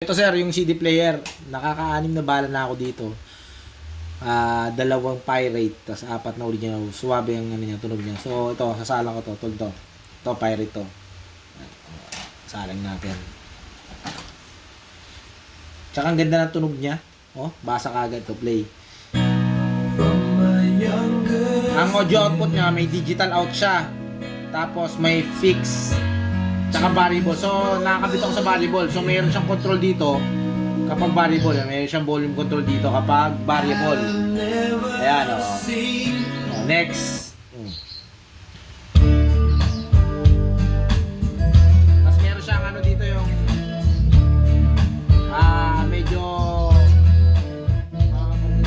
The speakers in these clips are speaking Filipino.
Ito sir, yung CD player. Nakaka-anim na bala na ako dito. Dalawang pirate, tas 4 na original. Suwabe yung ano niya, tunog niya. So ito, sasalang ko to, tol to. Ito, pirate to. Salang natin. Tsaka ang ganda ng tunog niya. Oh, basa kagad to, play. Ang audio output niya, may digital out siya. Tapos may fix. Tsaka variable. So, nakakabit ako sa variable. So, mayroon siyang control dito kapag variable. Mayroon siyang volume control dito kapag variable. Ayan, o. Oh. Next. Tapos meron siyang ano dito yung medyo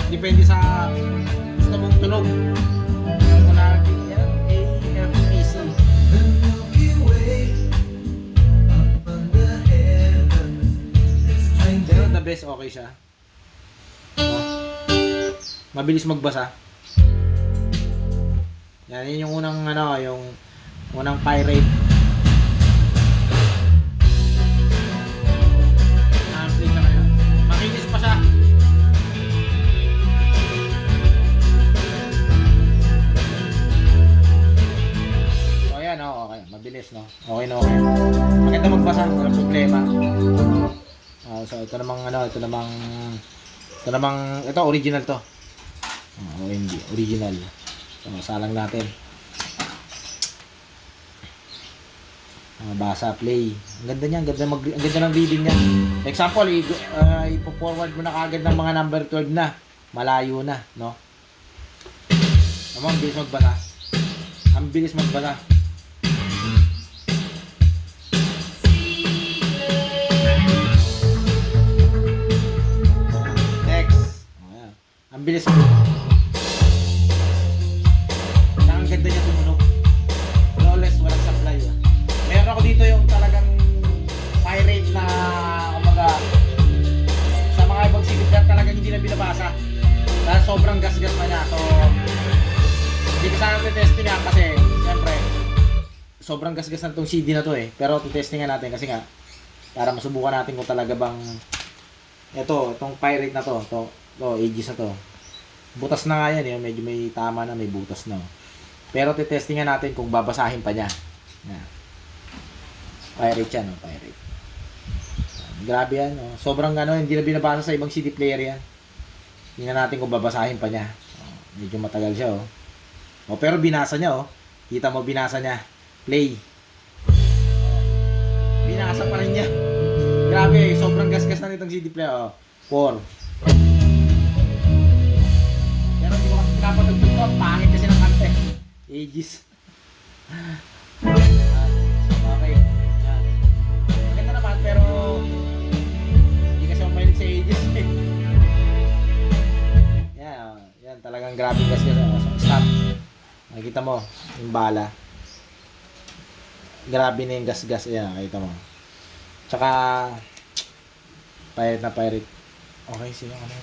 depende sa gusto mong tunog. Kung natin yan, AFPC. Pero the best, okay siya. Mabilis magbasa. Yan, yun yung unang ano, yung unang pirate. Makinis pa siya. So ayan, oh, okay, mabilis, no? Okay na, okay. Maganda magbasa, walang problema. So ito namang ano, ito namang ito original to. OMG, original. So salang natin. Basa, play. Ang ganda niya, ang ganda ng reading niya. Example, ipo-forward mo na kagad ng mga number 12 na. Malayo na, no? Ang bilis magbasa. Ang bilis magbasa. Next. Ayan. Ang bilis magbasa. Ang ganda niya tumunog. Flawless, walang supply. Meron ako dito yung talagang pirate na umaga sa mga ibang silipler talagang hindi na binabasa dahil sobrang gas-gas na niya. So hindi ko sana testing nga kasi siyempre sobrang gas-gas na itong CD na to pero testing nga natin kasi nga para masubukan natin kung talaga bang itong pirate na to Aegis na to, butas na nga yan medyo may tama na, may butas na pero testing nga natin kung babasahin pa niya. Pirate yan, pirate. Grabe yan, sobrang hindi na binabasa sa ibang CD player yan. Tingnan natin kung babasahin pa niya. Medyo matagal siya, pero binasa niya, kita mo, binasa niya. Play. Binasa pa rin niya. Grabe, sobrang gas-gas na nitong CD player, 4. Pero hindi ko kasi pinapatugtog ko, pangit kasi ng kante. Aegis. Okay. Maganda naman, pero hindi kasi ako mahilig sa Aegis. Yan, talagang grabe gas-gas. Stop. Nakikita mo, yung bala. Grabe na yung gas-gas. Ayan, nakita mo. Tsaka, pirate na pirate. Okay, sino ano?